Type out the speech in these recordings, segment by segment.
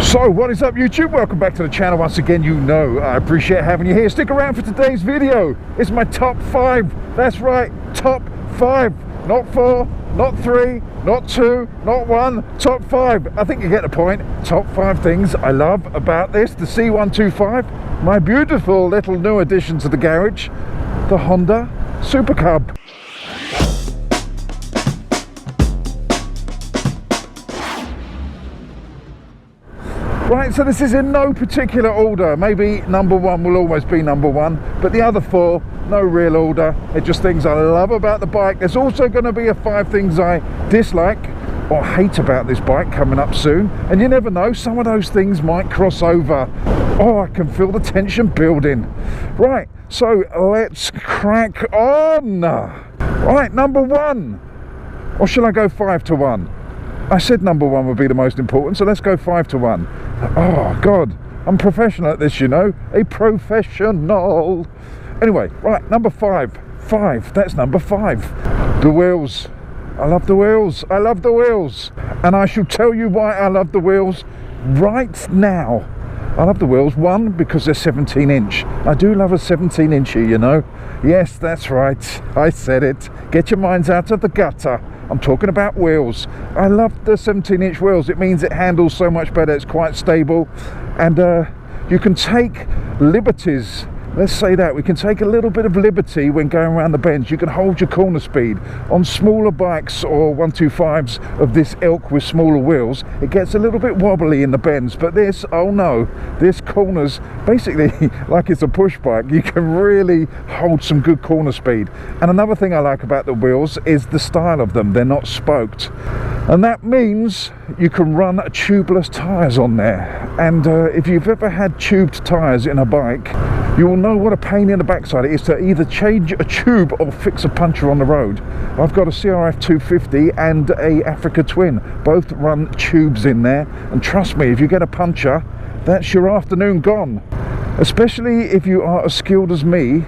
So what is up, YouTube? Welcome back to the channel once again. You know I appreciate having you here. Stick around for today's video. It's my top 5. That's right, top 5. Not 4, not 3, not 2, not 1, top 5. I think you get the point. Top 5 things I love about this, the C125, my beautiful little new addition to the garage, the Honda Supercub. Right, so this is in no particular order. Maybe number 1 will always be number 1, but the other 4, no real order. They're just things I love about the bike. There's also going to be a 5 things I dislike or hate about this bike coming up soon. And you never know, some of those things might cross over. Oh, I can feel the tension building. Right, so let's crack on. Right, number 1. Or shall I go 5 to 1? I said number 1 would be the most important, so let's go 5 to 1. Oh God, I'm professional at this, you know, a professional. Anyway, right, number 5. That's number 5. The wheels. I love the wheels. I love the wheels, and I shall tell you why I love the wheels right now. I love the wheels, 1, because they're 17-inch. I do love a 17-incher, you know. Yes, that's right, I said it. Get your minds out of the gutter. I'm talking about wheels. I love the 17-inch wheels. It means it handles so much better. It's quite stable, and you can take liberties. Let's say that we can take a little bit of liberty when going around the bends. You can hold your corner speed on smaller bikes or 125s of this ilk with smaller wheels. It gets a little bit wobbly in the bends, but this, oh no, this corners basically like it's a push bike. You can really hold some good corner speed. And another thing I like about the wheels is the style of them. They're not spoked, and that means you can run tubeless tires on there. And if you've ever had tubed tires in a bike, you will know what a pain in the backside it is to either change a tube or fix a puncture on the road. I've got a CRF 250 and a Africa Twin. Both run tubes in there, and trust me, if you get a puncture, that's your afternoon gone. Especially if you are as skilled as me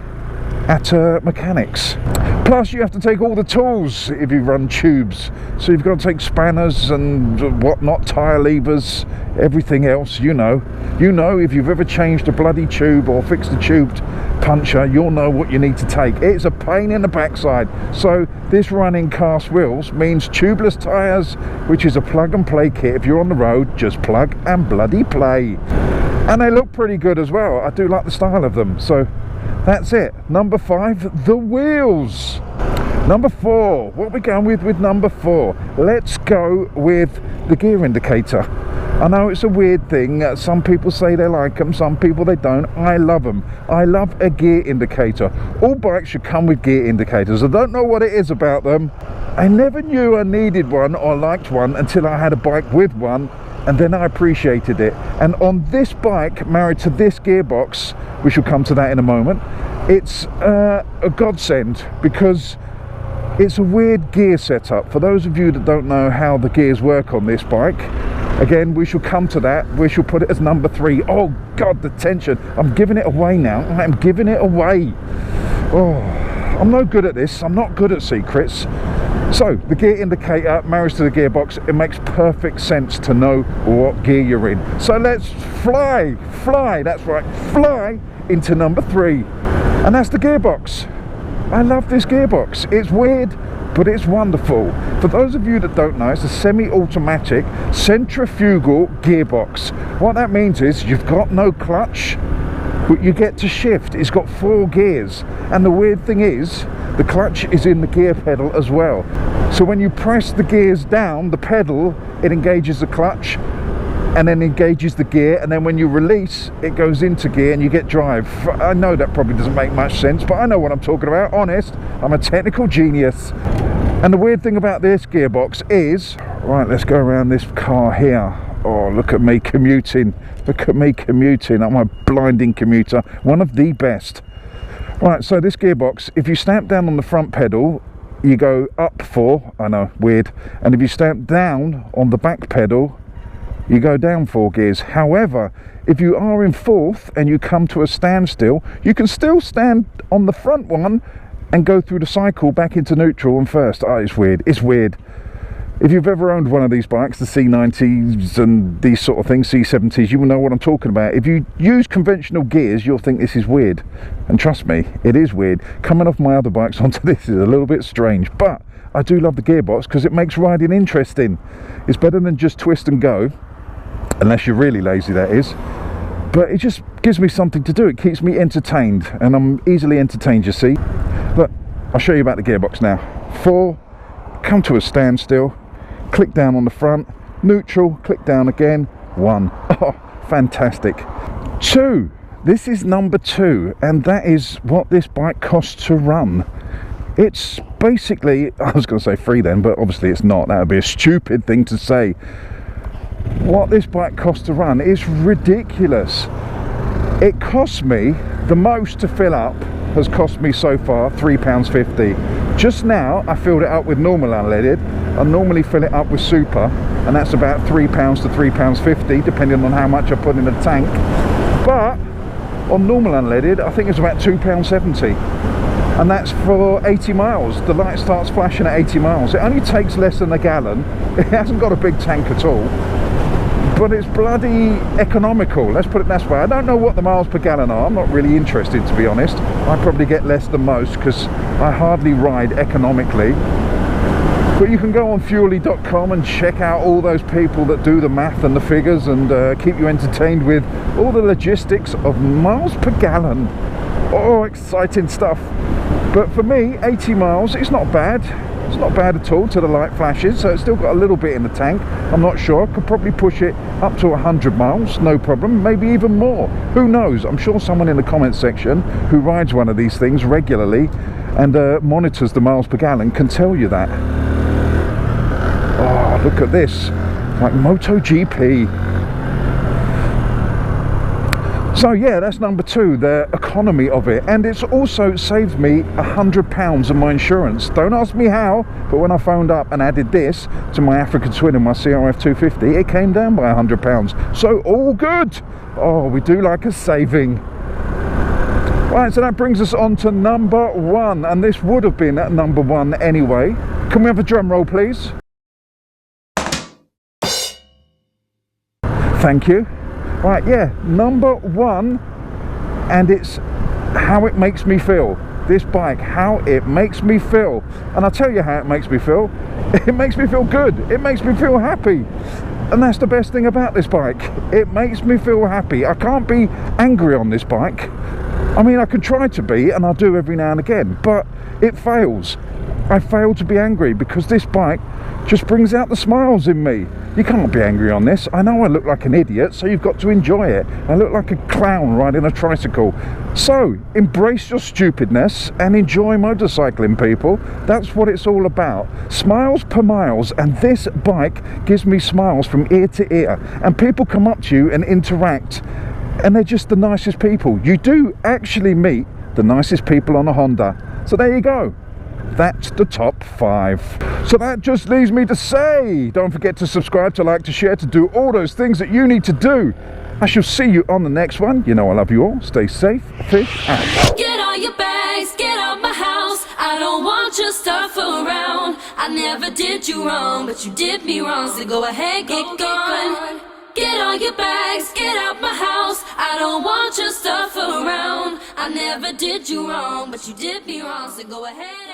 at mechanics. Plus you have to take all the tools if you run tubes, so you've got to take spanners and whatnot, tyre levers, everything else. You know if you've ever changed a bloody tube or fixed a tubed puncture, you'll know what you need to take. It's a pain in the backside. So this running cast wheels means tubeless tyres, which is a plug and play kit. If you're on the road, just plug and bloody play. And they look pretty good as well. I do like the style of them. So that's it. Number 5, the wheels. Number 4, what are we going with number 4? Let's go with the gear indicator. I know it's a weird thing. Some people say they like them, some people they don't. I love them. I love a gear indicator. All bikes should come with gear indicators. I don't know what it is about them. I never knew I needed one or liked one until I had a bike with one, and then I appreciated it. And on this bike, married to this gearbox, we shall come to that in a moment, it's a godsend, because it's a weird gear setup. For those of you that don't know how the gears work on this bike, again, we shall come to that. We shall put it as number 3. Oh God, the tension. I'm giving it away now. I am giving it away. Oh, I'm no good at this. I'm not good at secrets. So the gear indicator marries to the gearbox. It makes perfect sense to know what gear you're in. So let's fly, that's right, fly into number 3. And that's the gearbox. I love this gearbox. It's weird, but it's wonderful. For those of you that don't know, it's a semi-automatic centrifugal gearbox. What that means is you've got no clutch, but you get to shift. It's got 4 gears, and the weird thing is the clutch is in the gear pedal as well. So when you press the gears down, the pedal, it engages the clutch and then engages the gear, and then when you release, it goes into gear and you get drive. I know that probably doesn't make much sense, but I know what I'm talking about. Honest, I'm a technical genius. And the weird thing about this gearbox is, right, let's go around this car here. Oh, look at me commuting. Look at me commuting. I'm a blinding commuter. One of the best. Right, so this gearbox, if you stamp down on the front pedal, you go up 4. I know, weird. And if you stamp down on the back pedal, you go down 4 gears. However, if you are in 4th and you come to a standstill, you can still stand on the front one and go through the cycle back into neutral and first. Oh, it's weird. It's weird. If you've ever owned one of these bikes, the C90s and these sort of things, C70s, you will know what I'm talking about. If you use conventional gears, you'll think this is weird. And trust me, it is weird. Coming off my other bikes onto this is a little bit strange, but I do love the gearbox because it makes riding interesting. It's better than just twist and go, unless you're really lazy, that is. But it just gives me something to do. It keeps me entertained, and I'm easily entertained, you see. Look, I'll show you about the gearbox now. 4, come to a standstill. Click down on the front, neutral, click down again, 1. Oh, fantastic. 2, this is number 2, and that is what this bike costs to run. It's basically, I was going to say free then, but obviously it's not. That would be a stupid thing to say. What this bike costs to run is ridiculous. It costs me, the most to fill up has cost me so far £3.50. Just now I filled it up with normal unleaded. I normally fill it up with super, and that's about £3 to £3.50 depending on how much I put in the tank. But on normal unleaded I think it's about £2.70, and that's for 80 miles. The light starts flashing at 80 miles. It only takes less than a gallon. It hasn't got a big tank at all, but it's bloody economical, let's put it that way. I don't know what the miles per gallon are. I'm not really interested, to be honest. I probably get less than most because I hardly ride economically. But you can go on fuely.com and check out all those people that do the math and the figures and keep you entertained with all the logistics of miles per gallon. Oh, exciting stuff. But for me, 80 miles, it's not bad. It's not bad at all till the light flashes, so it's still got a little bit in the tank. I'm not sure. Could probably push it up to 100 miles, no problem, maybe even more. Who knows? I'm sure someone in the comments section who rides one of these things regularly and monitors the miles per gallon can tell you that. Oh, look at this, like MotoGP. So yeah, that's number 2, the economy of it, and it's also saved me £100 on my insurance. Don't ask me how, but when I phoned up and added this to my African Twin and my CRF 250, it came down by £100. So all good. Oh, we do like a saving. Right, so that brings us on to number 1, and this would have been at number 1 anyway. Can we have a drum roll, please? Thank you. Right, yeah, number 1, and it's how it makes me feel. This bike, how it makes me feel. And I'll tell you how it makes me feel. It makes me feel good. It makes me feel happy. And that's the best thing about this bike. It makes me feel happy. I can't be angry on this bike. I mean, I can try to be, and I do every now and again, but it fails. I fail to be angry because this bike just brings out the smiles in me. You can't be angry on this. I know I look like an idiot, so you've got to enjoy it. I look like a clown riding a tricycle. So embrace your stupidness and enjoy motorcycling, people. That's what it's all about. Smiles per miles, and this bike gives me smiles from ear to ear. And people come up to you and interact, and they're just the nicest people. You do actually meet the nicest people on a Honda. So there you go. That's the top 5. So that just leaves me to say, don't forget to subscribe, to like, to share, to do all those things that you need to do. I shall see you on the next one. You know I love you all. Stay safe. Fish out. Get all your bags, get out my house. I don't want your stuff around. I never did you wrong, but you did me wrong. So go ahead, get gone. Get all your bags, get out my house. I don't want your stuff around. I never did you wrong, but you did me wrong. So go ahead.